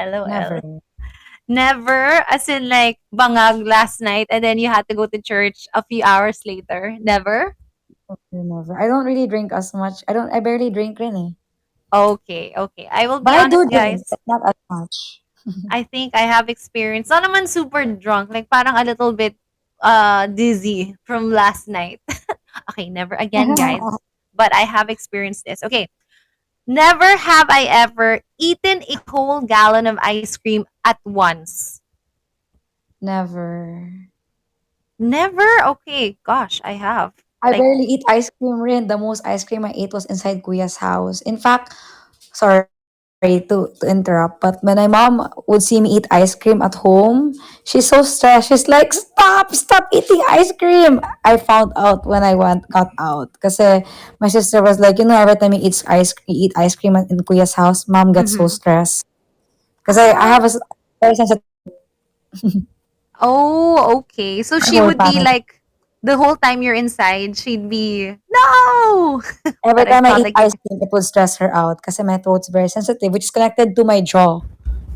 LOL. Never. Never, as in like bangag last night and then you had to go to church a few hours later. Never? Never. I don't really drink as much. I barely drink rin eh. Okay, okay. I will But be I do honest, drink, guys. but not as much. I think I have experience. Not naman super drunk, like parang a little bit dizzy from last night. Okay, never again, guys. But I have experienced this. Okay. Never have I ever eaten a whole gallon of ice cream at once. Never. Never? Okay, gosh, I have. I Like, barely eat ice cream rin. The most ice cream I ate was inside Kuya's house. In fact, sorry to interrupt, but when my mom would see me eat ice cream at home, she's so stressed. She's like, stop eating ice cream. I found out when I got out. Because my sister was like, every time you eat ice cream in Kuya's house, mom gets so mhm. stressed. Because I Ah, have a very sensitive oh, okay. So she whole would be family. like, the whole time you're inside, she'd be, no! Every But I time I felt eat like ice cream, it would stress her out because my throat's very sensitive, which is connected to my jaw.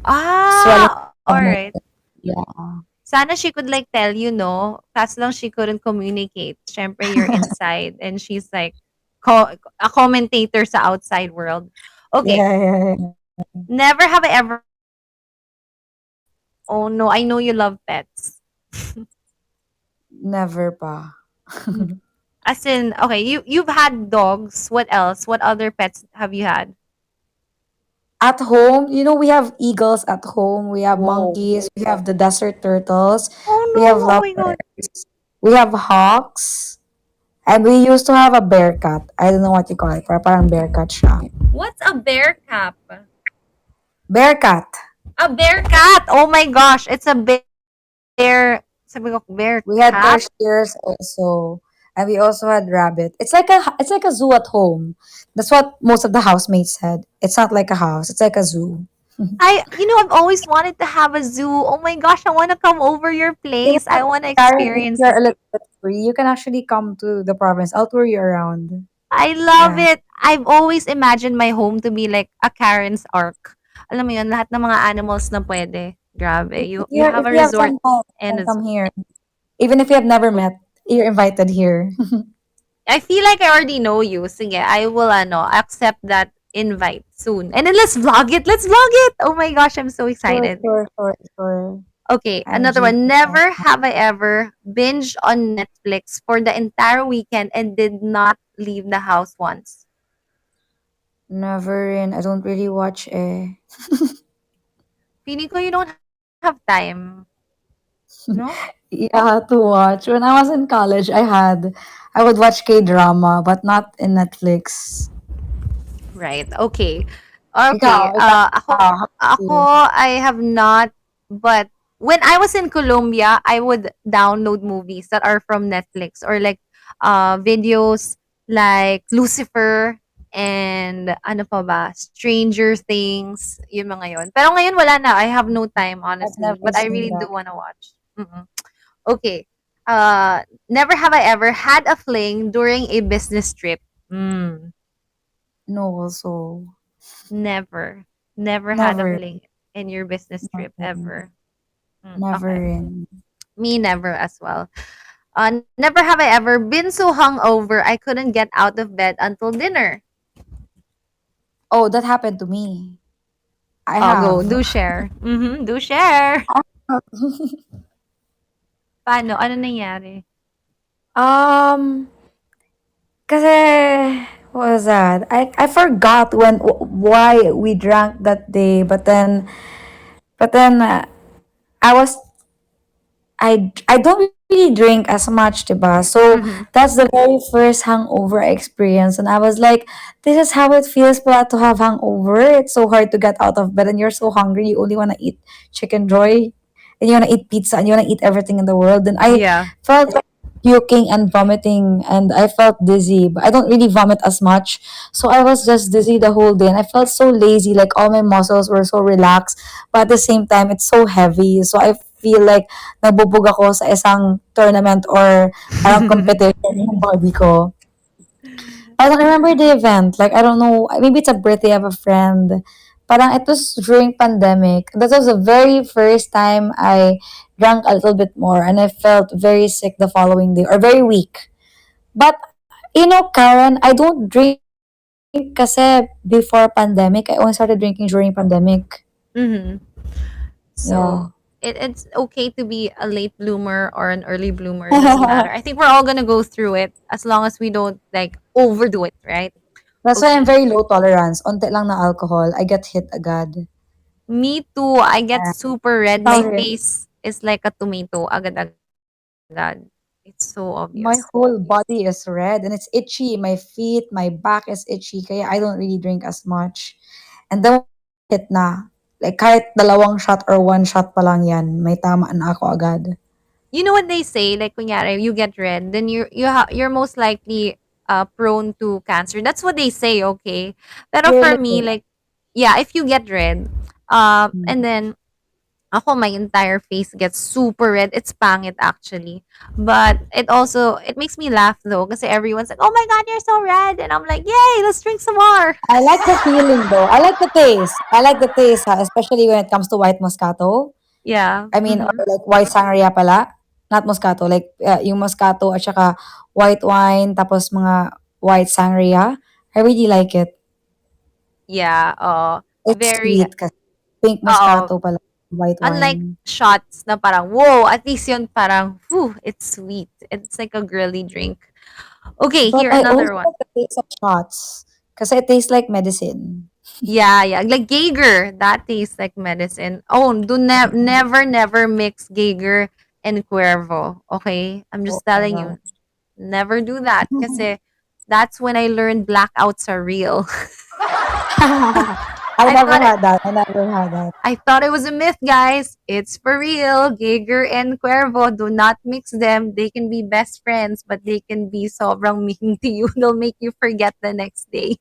Swelling all of my right. yeah. Sana she could like tell you, no? Kaso lang she couldn't communicate. Siyempre, you're inside and she's like a commentator sa outside world. Okay. Yeah. Never have I ever. Oh no, I know you love pets. Never pa. As in, okay, you've had dogs. What else? What other pets have you had? At home, we have eagles at home. We have Whoa. monkeys. We have the desert turtles. Oh We have no! Oh my god. lovebirds. We have hawks. And we used to have a bear cat. I don't know what you call it. Parang bear cat siya. What's a bear cap? Bear cat. A bear cat. Oh my gosh, it's a bear. Sabi ko, bear We had cap. tertiaries also, and we also had rabbit. It's like a zoo at home. That's what most of the housemates said. It's not like a house. It's like a zoo. I've always wanted to have a zoo. Oh my gosh, I want to come over your You place. know, I want to Karen, if experience you're this. a little bit free, you can actually come to the province. I'll tour you around. I love Yeah. it. I've always imagined my home to be like a Karen's Ark. Alam mo yun, lahat ng mga animals na pwede. Grabe. You have If a you have resort some time, you and can a come zoo. here. Even if you have never met, you're invited here. I feel like I already know you. Sige, I will accept that invite soon. And then let's vlog it. Let's vlog it. Oh my gosh, I'm so Sure, excited. sure, sure, sure. Okay, another MG. one. Never have I ever binged on Netflix for the entire weekend and did not leave the house once. Never in. I don't really watch Feeling ko you don't have time. No? Yeah, to watch. When I was in college, I would watch K-drama, but not in Netflix. Right. Okay. Okay. Ikaw, how about Ako, you? I have not, but when I was in Colombia, I would download movies that are from Netflix or like videos like Lucifer and ano pa ba, Stranger Things, yun mga yun. Pero ngayon wala na. I have no time, I've honestly. never But I seen really do that. wanna watch. Mm-mm. Okay. Never have I ever had a fling during a business trip. Mm. No, also. Never. Never had a Never. fling in your business trip Never. ever. Okay. Never in. Me never as well. Never have I ever been so hungover I couldn't get out of bed until dinner. Oh, that happened to me. I Oh, go. have. Do share. Do share. Paano? Ano nangyari? Um, Kasi, what was that? I forgot why we drank that day, but then I was I don't really drink as much, diba? So Mhm. that's the very first hangover I experienced, and I was like, "This is how it feels pala to have hangover. It's so hard to get out of bed, and you're so hungry. You only wanna eat chicken joy, and you wanna eat pizza, and you wanna eat everything in the world." And I Yeah. felt like puking and vomiting, and I felt dizzy, but I don't really vomit as much. So I was just dizzy the whole day, and I felt so lazy. Like all my muscles were so relaxed, but at the same time, it's so heavy. So I feel like nabubog ako sa isang tournament or parang competition yung body ko. I don't remember the event. Like, I don't know. Maybe it's a birthday of a friend. Parang it was during pandemic. That was the very first time I drank a little bit more and I felt very sick the following day or very weak. But Karen, I don't drink kasi before pandemic. I only started drinking during pandemic. Mhm. Yeah. So it's okay to be a late bloomer or an early bloomer. It doesn't matter. I think we're all gonna go through it as long as we don't like overdo it, right? That's why I'm Okay. very low tolerance. Onte lang na alcohol, I get hit agad. Me too. I get Yeah. super red. Ikaw My rin. face is like a tomato. Agad-agad. It's so obvious. My whole body is red and it's itchy. My feet, my back is itchy. Kaya I don't really drink as much. And then once I get hit na, like kahit dalawang shot or one shot pa lang yan, may tama na ako agad. You know what they say? Like, kunyari, you get red, then you're most likely prone to cancer. That's what they say, okay? Pero for Really? me, like, yeah, if you get red, and then ako, my entire face gets super red. It's pangit actually. But it makes me laugh though kasi everyone's like, "Oh my god, you're so red." And I'm like, "Yay, let's drink some more." I like the feeling though. I like the taste. I like the taste, ha, especially when it comes to white Moscato. Yeah. I mean, or Mhm. like white sangria pala. Not Moscato. Like, yung Moscato at saka white wine, tapos mga white sangria. I really like it. Yeah, It's very sweet kasi. Pink uh Moscato pala. White unlike wine. shots na parang, "Whoa, at least yun parang, whew, it's sweet." It's like a girly drink. Okay, But here I also another one. like the taste of shots. Kasi it tastes like medicine. Yeah, yeah. Like Geiger, that tastes like medicine. Oh, never mix Geiger and Cuervo. Okay? I'm Oh just my telling God. you. Never do that. Kasi that's when I learned blackouts are real. I I never thought it had that. I never had that. I thought it was a myth, guys. It's for real. Geiger and Cuervo, do not mix them. They can be best friends, but they can be sobrang mean to you. They'll make you forget the next day.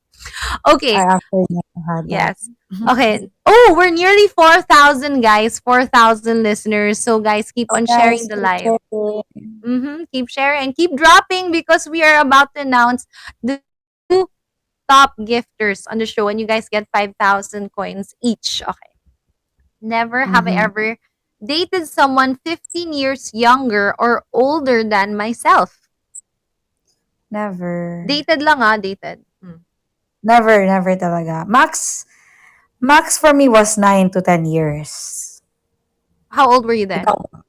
I Okay. actually never had that. Yes. Okay. Oh, we're nearly 4,000, guys. 4,000 listeners. So, guys, keep Oh, on sharing guys, the keep live. sharing. Keep sharing and keep dropping because we are about to announce the two top gifters on the show, and you guys get 5,000 coins each. Okay. Never have I Mm-hmm. ever dated someone 15 years younger or older than myself. Never. Dated lang ah, dated. Never talaga. Max for me was 9 to 10 years. How old were you then? Ikaw?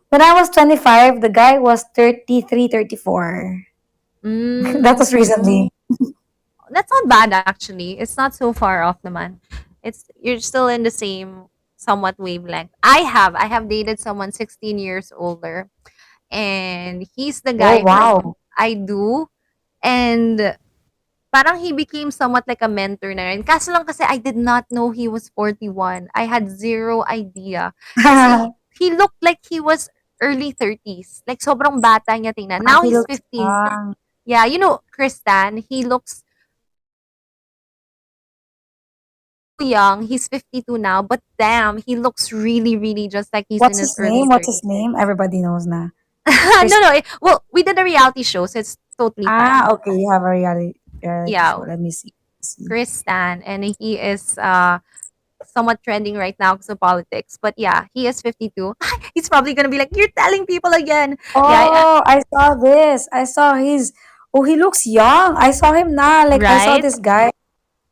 When I was 25, the guy was 33, 34. That Mm, was recently. that's not bad actually. It's not so far off naman. It's you're still in the same somewhat wavelength. I have dated someone 16 years older and he's the Oh, guy who wow. I do and parang he became somewhat like a mentor na rin. Kaso lang kasi I did not know he was 41. I had zero idea. Kasi he looked like he was early 30s. Like sobrang bata niya tingnan. Now He he's looks 50. young. Yeah, you know, Kristan, he looks so young. He's 52 now, but damn, he looks really, really just like he's in What's his his early name? What's his 30s. name? Everybody knows na. No, Chris. no. Well, we did a reality show, so it's totally fine. Ah, okay. You have a reality show. Yeah, Let me see. See. Chris Stan, and he is somewhat trending right now because of politics. But yeah, he is 52. He's probably gonna be like, "You're telling people again." Yeah, Oh, I saw this. I saw his. Oh, he looks young. I saw him now. Like I saw right. this guy.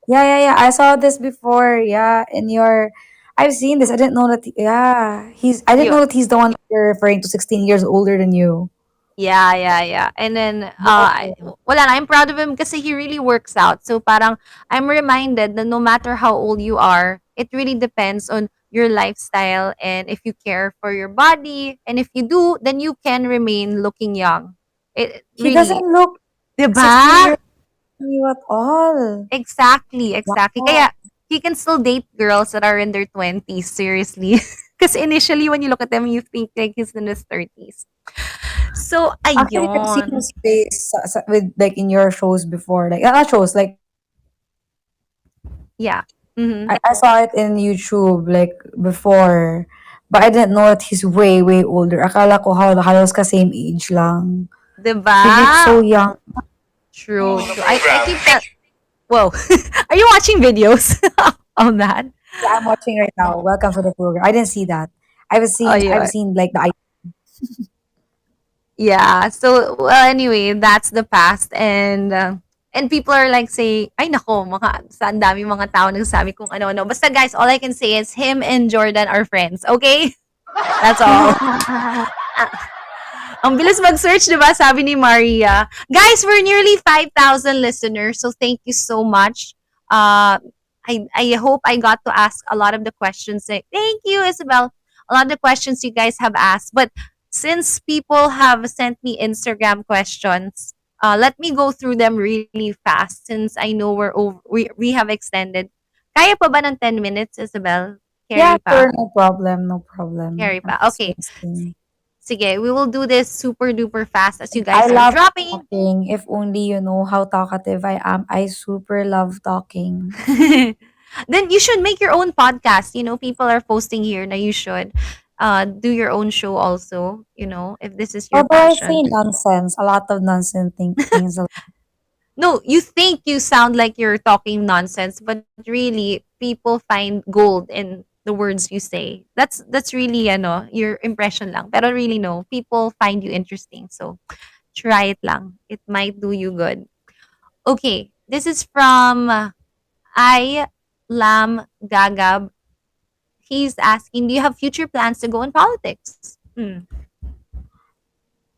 Yeah. I saw this before. Yeah, in your. I've seen this. I didn't know that. Yeah, he's. I didn't You know that he's the one that you're referring to. 16 years older than you. Yeah. And then, Wow. wala na, I'm proud of him kasi he really works out. So parang, I'm reminded that no matter how old you are, it really depends on your lifestyle and if you care for your body. And if you do, then you can remain looking young. It He doesn't really, look 16 diba? years old you at all. Exactly. Wow. Kaya, he can still date girls that are in their 20s, seriously. Because initially, when you look at them, you think like he's in his 30s. So, Actually, I've seen ayun. his face with like in your shows before. Like not shows. Like Yeah. Mhm. I saw it in YouTube like before, but I didn't know that he's way older. Akala ko halos ka same age lang. 'Di ba? He looks so young. True. I keep that. Whoa. Are you watching videos of that? Yeah, I'm watching right now. Welcome to the program. I didn't see that. Oh, I've yeah. seen like the Yeah. So, well, anyway, that's the past. And people are like saying, ay nako, ang dami mga tao nagsasabi kung ano-ano. Basta guys, all I can say is him and Jordan are friends. Okay? That's all. Ang bilis mag-search, di ba? Sabi ni Maria. Guys, we're nearly 5,000 listeners. So thank you so much. Uh, I hope I got to ask a lot of the questions. Thank you, Isabel. A lot of the questions you guys have asked. But since people have sent me Instagram questions, let me go through them really fast since I know we have extended. Kaya pa ba ng 10 minutes, Isabel? yeah, Carry sure, pa? no problem, no problem. Carry I'm pa. just Okay. listening. Sige, we will do this super duper fast as you I guys are love dropping. talking. If only you know how talkative I am. I super love talking. Then you should make your own podcast. You know, people are posting here na you should do your own show also, if this is your Although I say passion. nonsense, a lot of nonsense things. No, you think you sound like you're talking nonsense, but really people find gold in the words you say. That's really your impression lang. Pero really no, people find you interesting. So try it lang. It might do you good. Okay, this is from I Lam Gagab. He's asking, do you have future plans to go in politics?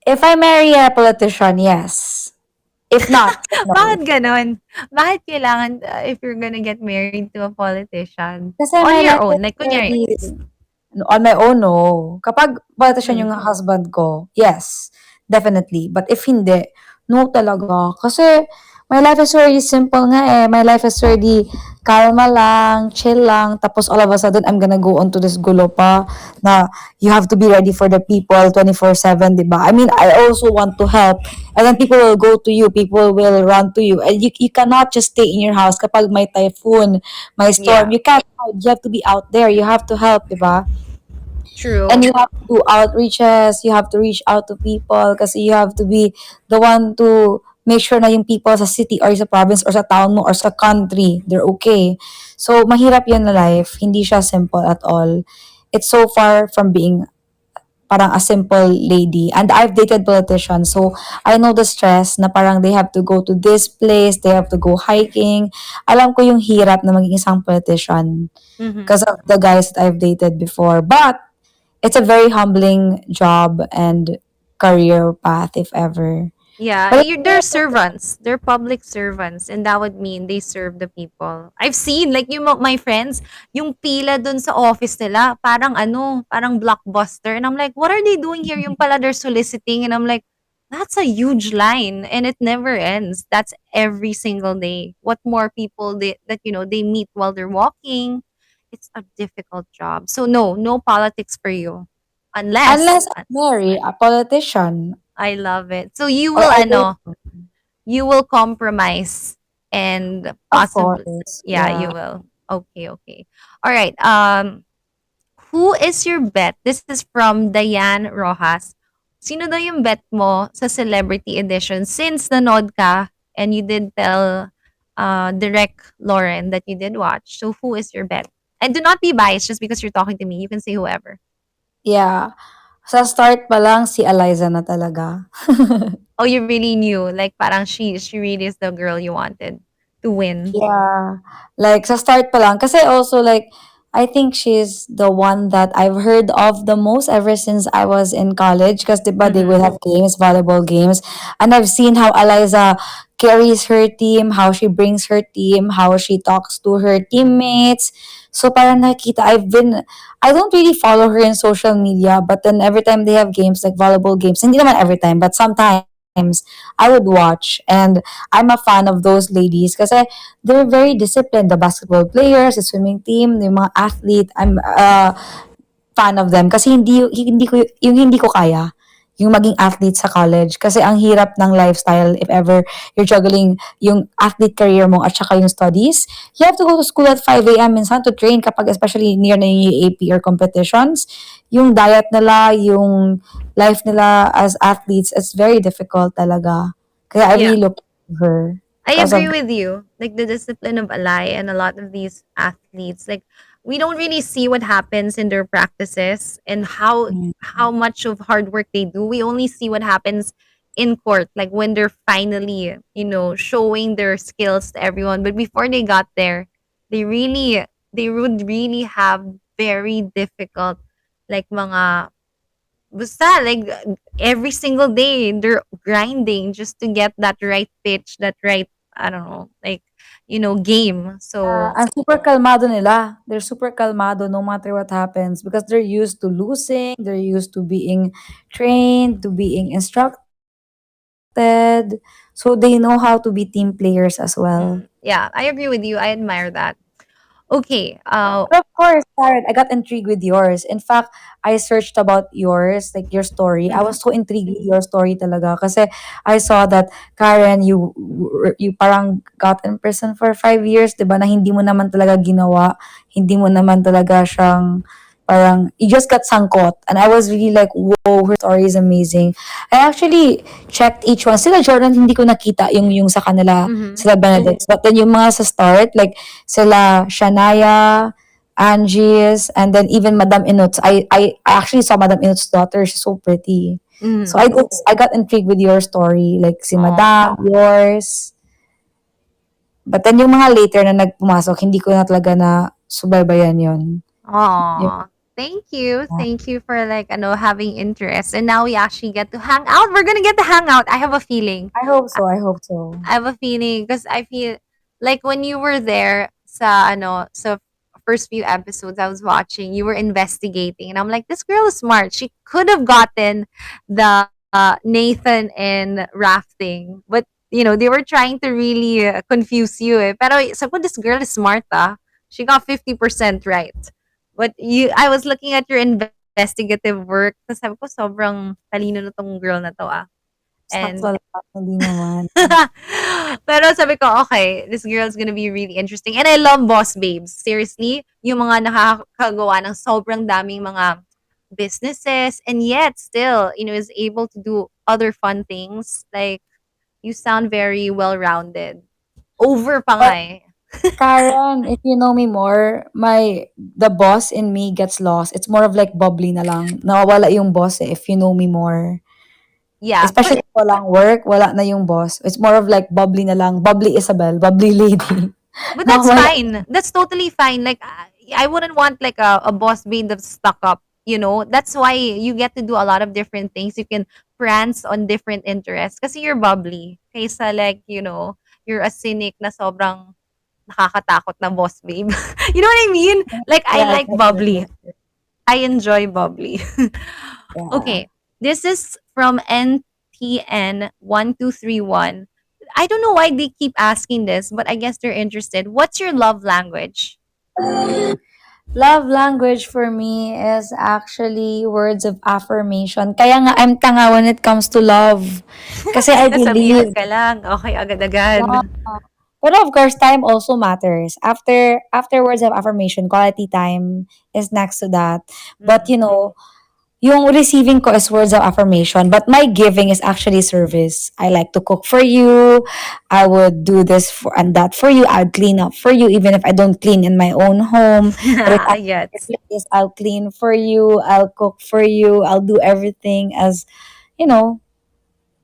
If I marry a politician, yes. If not, then no. Bakit ganon? Bakit kailangan, if you're gonna get married to a politician, Kasi on my your life own, is like, kunyari, already on my own, no. Kapag politician mm, yung husband ko, yes, definitely. But if hindi, no talaga. Kasi my life is already simple nga eh. My life is already kalma lang, chill lang. Tapos all of a sudden, I'm gonna go on to this gulo pa na you have to be ready for the people 24/7, di ba? I mean, I also want to help. And then people will go to you, people will run to you. And you cannot just stay in your house kapag may typhoon, may storm. yeah, You can't hide. You have to be out there. You have to help, di ba? And true. you have to do outreaches, you have to reach out to people kasi you have to be the one to make sure na yung people sa city or sa province or sa town mo or sa country, they're okay. So, mahirap yun na life. Hindi siya simple at all. It's so far from being parang a simple lady. And I've dated politicians, so I know the stress na parang they have to go to this place, they have to go hiking. Alam ko yung hirap na maging isang politician Mm-hmm. because of the guys that I've dated before. But it's a very humbling job and career path if ever. Yeah, But they're servants. They're public servants, and that would mean they serve the people. I've seen like my friends, yung pila dun sa office nila, parang blockbuster. And I'm like, what are they doing here? Yung pala they're soliciting, and I'm like, that's a huge line, and it never ends. That's every single day. What more people that they meet while they're walking? It's a difficult job. So no politics for you, unless unless I marry a politician I love it. So you or will I date one, you will compromise and of possibly course, yeah, yeah. you will. Okay, okay. All right. Who is your bet? This is from Diane Rojas. Sino daw yung bet mo sa celebrity edition since nanood ka and you did tell Direct Lauren that you did watch. So who is your bet? And do not be biased just because you're talking to me. You can say whoever. Yeah. Sa start pa lang si Eliza na talaga. Oh, you really knew. Like parang she really is the girl you wanted to win. Yeah. Like, sa start pa lang. Kasi also, like, I think she's the one that I've heard of the most ever since I was in college. Because, diba, they will Mhm. have games, volleyball games. And I've seen how Eliza carries her team, how she brings her team, how she talks to her teammates. So, parang nakita, I don't really follow her in social media, but then every time they have games, like volleyball games, hindi naman every time, but sometimes, I would watch. And I'm a fan of those ladies kasi they're very disciplined. The basketball players, the swimming team, yung mga athlete, I'm a fan of them kasi hindi ko kaya yung maging athlete sa college kasi ang hirap ng lifestyle if ever you're juggling yung athlete career mo at saka yung studies. You have to go to school at 5 a.m. minsan to train kapag especially near na yung AP or competitions. Yung diet nila, yung life nila as athletes, it's very difficult talaga. Kaya I Yeah. really look up to her. I because agree of with you. Like the discipline of Alai and a lot of these athletes, like we don't really see what happens in their practices and how much of hard work they do. We only see what happens in court, like when they're finally, showing their skills to everyone. But before they got there, they really they would really have very difficult like mga basta like every single day they're grinding just to get that right pitch, that right, I don't know, like game. So and super kalmado nila. They're super kalmado no matter what happens because they're used to losing, they're used to being trained, to being instructed. So they know how to be team players as well. yeah, I agree with you. I admire that. Okay. But of course, Karen, I got intrigued with yours. In fact, I searched about yours, like your story. I Mhm, was so intrigued with your story talaga. Kasi I saw that, Karen, you parang got in prison for 5 years, di ba? Na hindi mo naman talaga ginawa. Hindi mo naman talaga siyang parang, you just got sangkot. And I was really like, whoa, her story is amazing. I actually checked each one. Sila Jordan, hindi ko nakita yung sa kanila, mhm, sila Benedict. But then yung mga sa start, like, sila Shania, Angie's, and then even Madame Inut's. I actually saw Madame Inut's daughter. She's so pretty. So mhm. I got intrigued with your story, like si Oh, Madame, yours. But then yung mga later na nagpumasok, hindi ko na talaga na subaybayan yon. Yun. oh. Thank you. Thank you for like having interest. And now we actually get to hang out. We're gonna get to hang out. I have a feeling. I hope so. I hope so. I have a feeling because I feel like when you were there sa first few episodes I was watching, you were investigating, and I'm like, this girl is smart. She could have gotten the Nathan and rafting, but they were trying to really confuse you. Eh. Pero sabi ko, this girl is smart. Ah. She got 50% right. But I was looking at your investigative work. Tapos sabi ko, sobrang talino na tong girl na to. Ah. Sakto And lang. Hindi naman. pero sabi ko, okay, this girl's gonna be really interesting. And I love boss babes. Seriously, yung mga nakakagawa ng sobrang daming mga businesses and yet still, is able to do other fun things. Like, you sound very well-rounded. Over pa nga But eh. Karen, if you know me more, the boss in me gets lost. It's more of like bubbly na lang. Nawawala yung boss eh, if you know me more. Yeah, but Especially kung walang work, wala na yung boss. It's more of like bubbly na lang, bubbly Isabel, bubbly lady. that's Nawawala. fine. That's totally fine. Like I wouldn't want like a boss being that's stuck up. That's why you get to do a lot of different things. You can prance on different interests kasi you're bubbly. Kaysa like, you're a cynic na sobrang nakakatakot na boss babe. You know what I mean? Like I Yeah, I like get it. bubbly. I enjoy bubbly. Yeah. Okay. This is from NTN1231. I don't know why they keep asking this, but I guess they're interested. What's your love language? Love language for me is actually words of affirmation. Kaya nga I'm tanga when it comes to love. Kasi I Nasabihan believe, ka lang. Okay, yeah. agad-agad. But of course, time also matters. After words of affirmation, quality time is next to that. But Mhm. yung receiving ko is words of affirmation, but my giving is actually service. I like to cook for you. I would do this for and that for you. I'll clean up for you, even if I don't clean in my own home. But if I'm at your Gets. place, I'll clean for you. I'll cook for you. I'll do everything as, you know,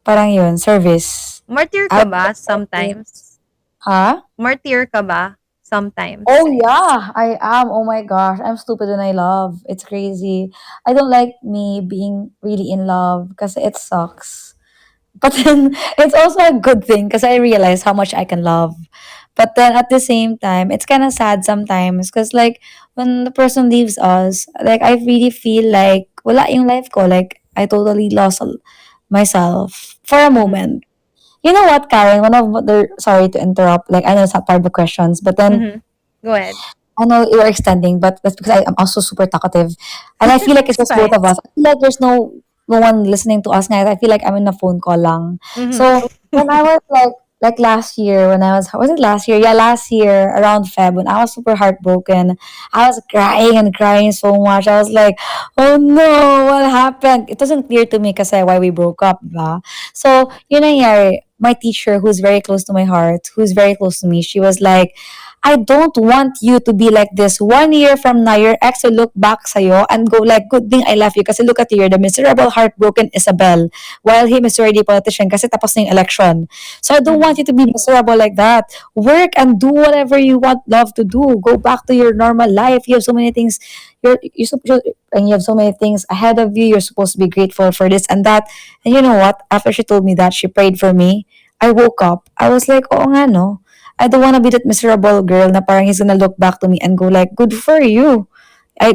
parang yun, service. Martyr ka I'll ba sometimes? huh? Martyr ka ba Oh sometimes? yeah, I am. Oh my gosh, I'm stupid and I love. It's crazy. I don't like me being really in love because it sucks. But then it's also a good thing because I realize how much I can love. But then at the same time, it's kind of sad sometimes because like when the person leaves us, like I really feel like wala yung life ko. Like I totally lost myself for a Mhm. moment. You know what, Karen? One of the sorry to interrupt. Like I know it's not part of the questions, but then Mhm. Go ahead. I know you're extending, but that's because I'm also super talkative, and I feel like it's It's just both fine. of us. I feel like there's no one listening to us, guys. I feel like I'm in a phone call lang. Mhm. So when I was like last year, when I was it last year? Yeah, last year around Feb, when I was super heartbroken, I was crying and crying so much. I was like, oh no, what happened? It wasn't clear to me kasi why we broke up, ba? So yun nangyari. my teacher, who's very close to my heart, who's very close to me, she was like, I don't want you to be like this. 1 year from now, your ex will look back sa'yo and go like, good thing I left you. Kasi look at you, you're the miserable, heartbroken Isabel. While him is already a politician kasi tapos na yung election. So I don't want Mhm. you to be miserable like that. Work and do whatever you want, love to do. Go back to your normal life. You have so many things. And you have so many things ahead of you. You're supposed to be grateful for this and that. And you know what? After she told me that, she prayed for me. I woke up. I was like, oh nga no. I don't want to be that miserable girl na parang he's gonna look back to me and go like, good for you.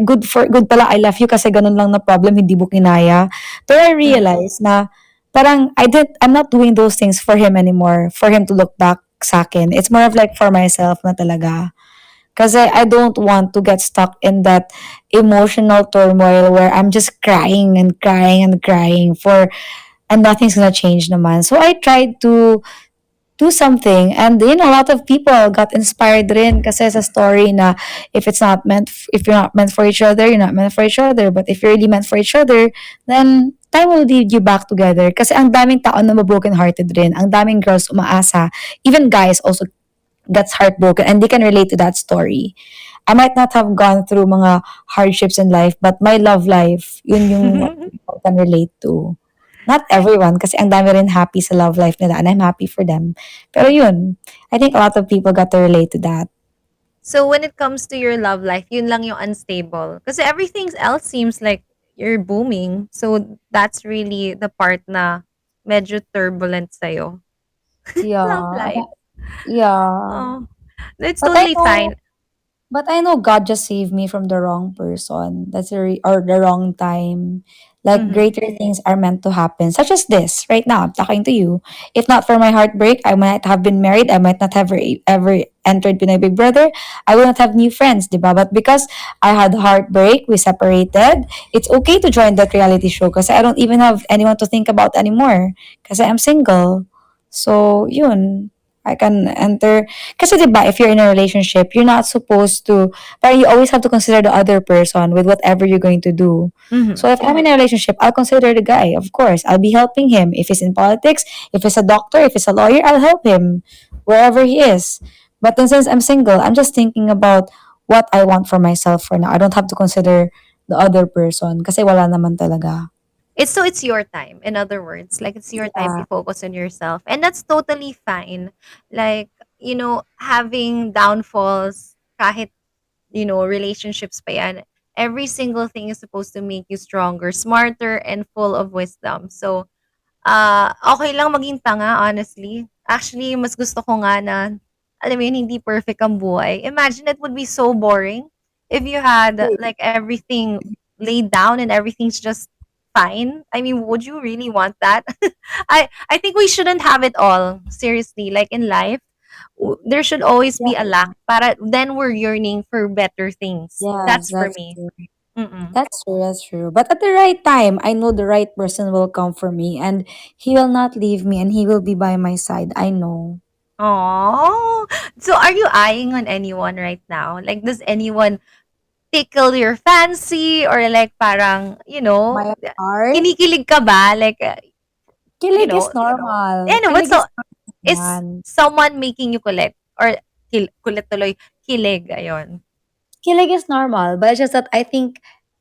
Good pala I love you kasi ganun lang na problem, hindi mo kinaya. But I Mhm. realized na parang I'm not doing those things for him anymore, for him to look back sa akin. It's more of like for myself na talaga. Kasi I don't want to get stuck in that emotional turmoil where I'm just crying and crying and crying and nothing's gonna change naman. So I tried to do something. And a lot of people got inspired rin kasi sa story na if you're not meant for each other, you're not meant for each other. But if you're really meant for each other, then time will lead you back together. Kasi ang daming tao na broken hearted rin. Ang daming girls umaasa. Even guys also gets heartbroken and they can relate to that story. I might not have gone through mga hardships in life, but my love life, yun yung what people can relate to. Not everyone, kasi ang dami rin happy sa love life nila and I'm happy for them. Pero yun, I think a lot of people got to relate to that. So when it comes to your love life, yun lang yung unstable. Kasi everything else seems like you're booming. So that's really the part na medyo turbulent sa'yo. Love Yeah, life. yeah. Oh, it's But I totally know fine. But I know God just saved me from the wrong person. Or the wrong time. Like Mhm. greater things are meant to happen, such as this. Right now, I'm talking to you. If not for my heartbreak, I might have been married. I might not have ever entered Pinoy Big Brother. I wouldn't have new friends, diba? But because I had heartbreak, we separated. It's okay to join that reality show because I don't even have anyone to think about anymore. Because I'm single. So yun, I can enter. Kasi 'di ba, if you're in a relationship, you're not supposed to, parang you always have to consider the other person with whatever you're going to do. Mhm. So if I'm in a relationship, I'll consider the guy, of course. I'll be helping him. If he's in politics, if he's a doctor, if he's a lawyer, I'll help him wherever he is. But then since I'm single, I'm just thinking about what I want for myself for now. I don't have to consider the other person kasi wala naman talaga. It's your time. In other words, like it's your time to Yeah. focus on yourself. And that's totally fine. Like, having downfalls kahit, relationships pa yan. Every single thing is supposed to make you stronger, smarter, and full of wisdom. So, okey lang maging tanga, honestly. Actually, mas gusto ko nga na, alam mo yun, hindi perfect ang buhay. Imagine it would be so boring if you had, like, everything laid down and everything's just fine. I mean, would you really want that? I think we shouldn't have it all, seriously. Like, in life, there should always be a lack para then we're yearning for better things. Yes, That's for that's me. true. Mm. That's true, that's true. But at the right time, I know the right person will come for me and he will not leave me and he will be by my side. I know. Oh, so are you eyeing on anyone right now? Like, does anyone tickle your fancy or like parang, My heart, kinikilig ka ba? Like, you kilig is know, normal. but Kilig so is is normal. someone making you kulit or kulit tuloy, kilig, ayon. Kilig is normal, but it's just that I think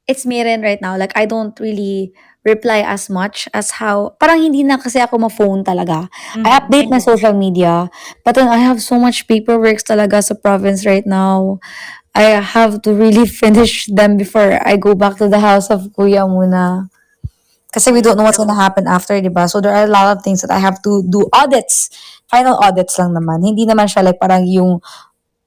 it's me rin right now. Like, I don't really reply as much as how, parang hindi na kasi ako ma-phone talaga. I Mhm. update my social media, but then I have so much paperwork talaga sa province right now. I have to really finish them before I go back to the house of kuya muna. Kasi we don't know what's gonna happen after, di ba? So there are a lot of things that I have to do. Audits. Final audits lang naman. Hindi naman siya like parang yung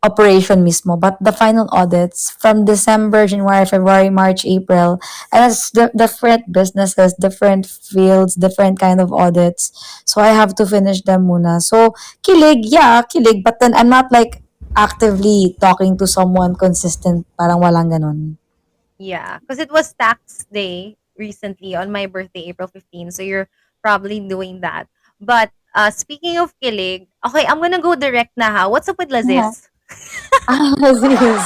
operation mismo, but the final audits from December, January, February, March, April, and it's different businesses, different fields, different kind of audits. So I have to finish them muna. So kilig, yeah, kilig, but then I'm not like actively talking to someone consistent, parang walang ganun. Yeah, because it was tax day recently on my birthday, April 15th. So you're probably doing that. But speaking of kilig, okay, I'm gonna go direct na ha. What's up with Lazis? Sis.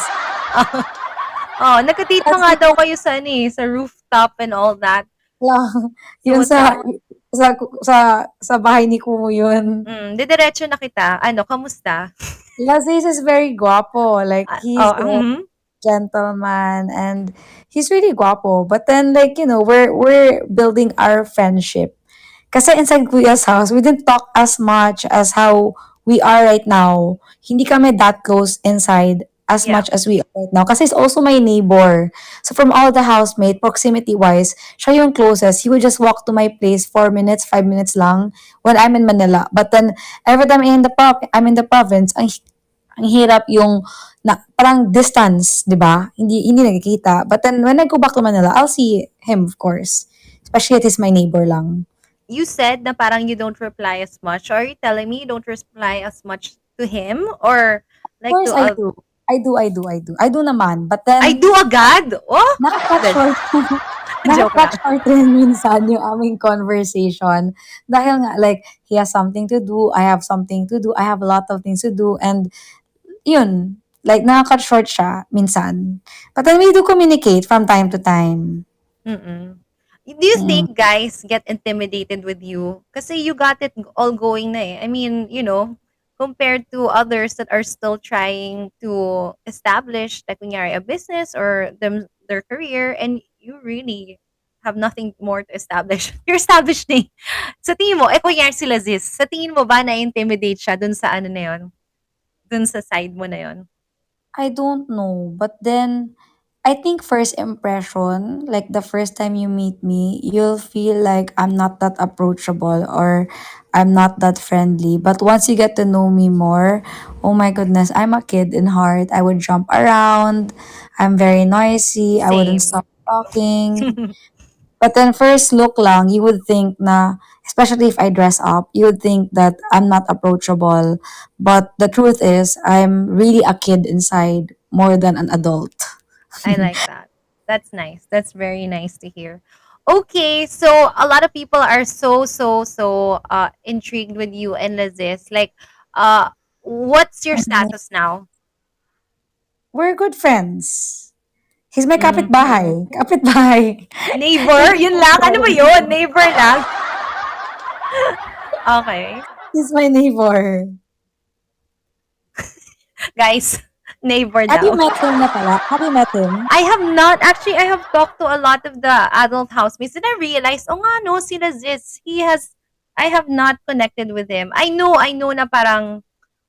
Oh, nagka-date pa Kasi nga daw kayo sa sa rooftop and all that. lang, So yun what's sa up? sa bahay ni Kumu yun. Didiretso na kita. Ano, kamusta? Lazis is very guapo. Like, he's Oh, a gentleman and he's really guapo. But then, like, we're building our friendship. Kasi inside Kuya's house, we didn't talk as much as how we are right now. Hindi kami that close inside as yeah. much as we are right now. Kasi he's also my neighbor. So from all the housemate, proximity-wise, siya yung closest. He would just walk to my place 4 minutes, 5 minutes lang when I'm in Manila. But then, every time I'm in the province, ang hirap yung parang distance, 'di ba? Hindi nagkikita. But then when I go back to Manila, I'll see him, of course. Especially if he's my neighbor lang. You said na parang you don't reply as much. Are you telling me you don't reply as much to him or Of like course, to I other? do. I do naman. But I then, do agad. Oh, naka-cut then, short, joke naka-cut lang. short rin minsan yung aming conversation. Dahil nga, like, he has something to do, I have something to do, I have a lot of things to do, and yun, like, naka-cut short siya minsan. But then we do communicate from time to time. Mm. Do you Mm. think guys get intimidated with you? Kasi you got it all going na eh. I mean, compared to others that are still trying to establish, like kunyari, a business or their career, and you really have nothing more to establish. You're established na eh. Sa tingin mo, kunyari sila Ziz, sa tingin mo ba na-intimidate siya dun sa ano na yun? Dun sa side mo na yun? I don't know. But then, I think first impression, like the first time you meet me, you'll feel like I'm not that approachable or I'm not that friendly. But once you get to know me more, oh my goodness, I'm a kid in heart. I would jump around. I'm very noisy. I wouldn't Same. stop talking. But then first look lang, you would think na, especially if I dress up, you would think that I'm not approachable. But the truth is, I'm really a kid inside more than an adult. I like that. That's nice. That's very nice to hear. Okay, so a lot of people are so intrigued with you and Lazis. Like, uh, what's your status now? We're good friends. He's my Mhm. kapitbahay. Kapitbahay. Neighbor? Yun lang? Ano ba yun? Neighbor lang? Okay. He's my neighbor. Guys, neighbor Have you daw. met him na pala? Have you met him? I have not. Actually, I have talked to a lot of the adult housemates and I realized, oh nga no, sila Ziz. I have not connected with him. I know na parang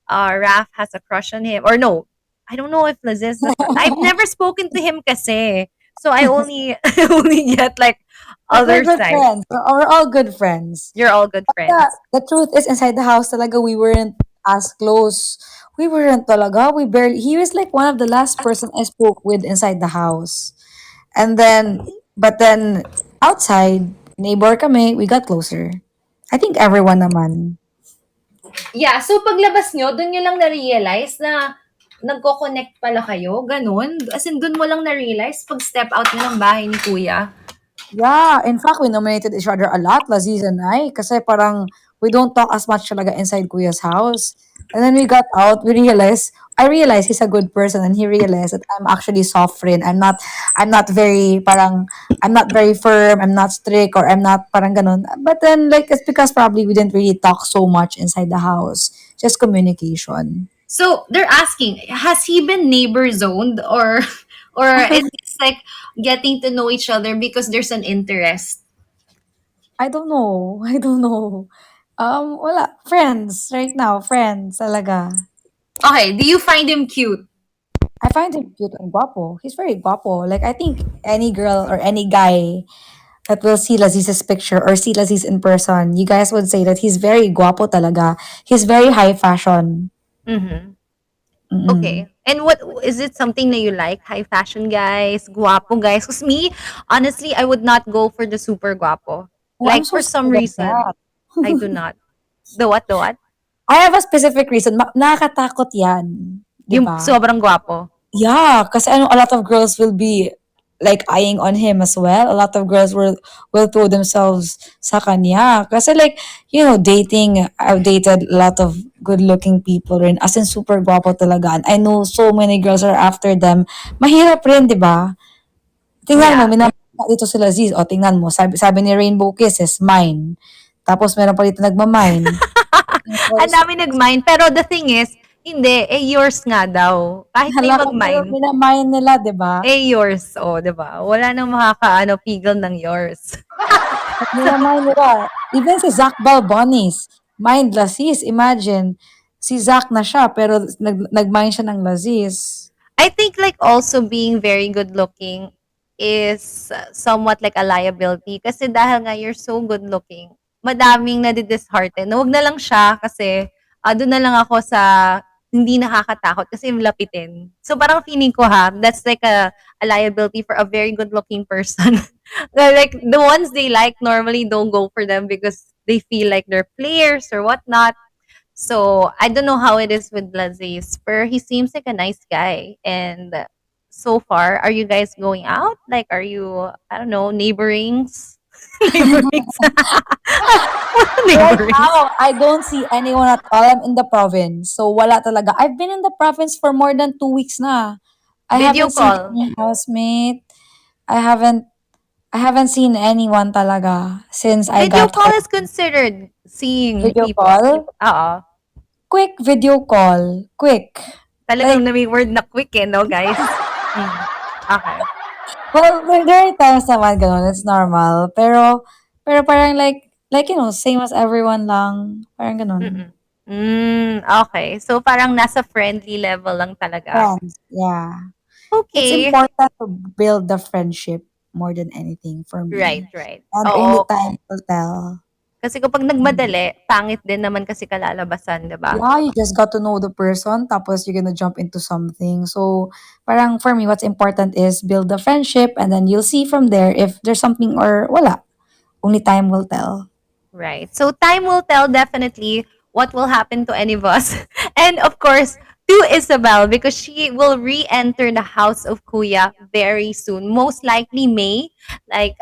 Raf has a crush on him. Or no, I don't know if Lazis has. I've never spoken to him kasi. So I only I only get like But we're other good side. friends. We're all good friends. You're all good Yeah, friends. the truth is inside the house talaga we weren't as close. We weren't talaga. We barely he was like one of the last person I spoke with inside the house. And then but then outside, neighbor kami, we got closer. I think everyone naman. Yeah, so paglabas nyo, dun nyo lang na-realize na nagko-connect pala kayo, ganun. As in, dun mo lang na-realize pag step out nyo ng bahay ni kuya. Yeah, in fact, we nominated each other a lot, Laziz and I, kasi parang we don't talk as much talaga inside Kuya's house. And then we got out, I realized he's a good person and he realized that I'm actually soft rin. I'm not very, I'm not very firm, I'm not strict, or I'm not parang ganun. But then, like, it's because probably we didn't really talk so much inside the house. Just communication. So, they're asking, has he been neighbor zoned or is this like getting to know each other because there's an interest? I don't know. I don't know. Wala. Friends. Right now, friends talaga. Okay, do you find him cute? I find him cute and guapo. He's very guapo. Like, I think any girl or any guy that will see Laziz's picture or see Laziz in person, you guys would say that he's very guapo talaga. He's very high fashion. Mm-hmm. Mm-mm. Okay. And what is it something that you like? High fashion guys, guapo guys? Because me, honestly, I would not go for the super guapo. Oh, I'm Like so for some scared of reason, that. I do not. The what? The what? I have a specific reason. Nakakatakot yan. Di Yung ba? sobrang guapo. Yeah, kasi a lot of girls will be like eyeing on him as well. A lot of girls will throw themselves sa kanya. Kasi like, dating, I've dated a lot of good-looking people rin. As in, super guwapo talaga. And I know so many girls are after them. Mahirap rin, di ba? Tingnan mo, Yeah. dito sila Ziz. O, tingnan mo. Sabi ni Rainbow Kisses, mine. Tapos meron pa dito nagmamine. Ang Tapos, dami nag-mine. Pero the thing is, hindi, eh yours nga daw. Kahit may hala kung pero mag-mine, minamine nila, di ba? eh yours. O, di ba? Wala nang makakaano, pigil ng yours. At So, minamine nila. Even si Zach Balbonis, mind Lazis, imagine. Si Zach na siya, pero nagmine siya ng Lazis. I think like also being very good looking is somewhat like a liability kasi dahil nga you're so good looking, madaming nadi-dishearten. Na wag na lang siya kasi doon na lang ako sa hindi nakakatakot kasi lapitin. So parang feeling ko ha, that's like a liability for a very good looking person. Like the ones they like normally don't go for them because they feel like they're players or whatnot. So I don't know how it is with Blazes, but he seems like a nice guy. And so far, are you guys going out? Like, are you, I don't know, neighborings? Neighborings? Right Neighborings. now, I don't see anyone at all. I'm in the province. So wala talaga. I've been in the province for more than 2 weeks na. I Video haven't seen call. any housemate. I haven't I haven't seen anyone talaga since I Video got call is home. considered seeing Video people. call? Oo. Quick video call. Quick. Talagang Like, na may word na quick eh, no, guys? Mm. Okay. well, there are times naman ganun. It's normal. Pero parang same as everyone lang. Parang ganun. Mm-mm. Okay. So, parang nasa friendly level lang talaga. Friends. Yeah. It's Okay. important to build the friendship more than anything for Right, me. right. And only Oo. time will tell. Kasi kapag nagmadali, pangit din naman kasi kalalabasan, 'di ba? Yeah, you just got to know the person, tapos you're gonna jump into something. So, parang for me, what's important is build the friendship, and then you'll see from there if there's something or wala. Only time will tell. Right. So time will tell definitely what will happen to any of us. And of course, to Isabel because she will re-enter the house of Kuya very soon. Most likely May. Like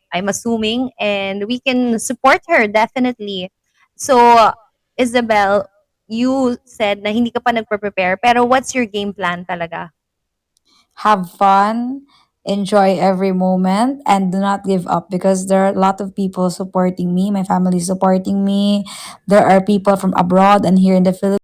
I'm assuming and we can support her definitely. So Isabel, you said na hindi ka pa nagpe-prepare pero what's your game plan talaga? Have fun, enjoy every moment, and do not give up because there are a lot of people supporting me. My family is supporting me. There are people from abroad and here in the Philippines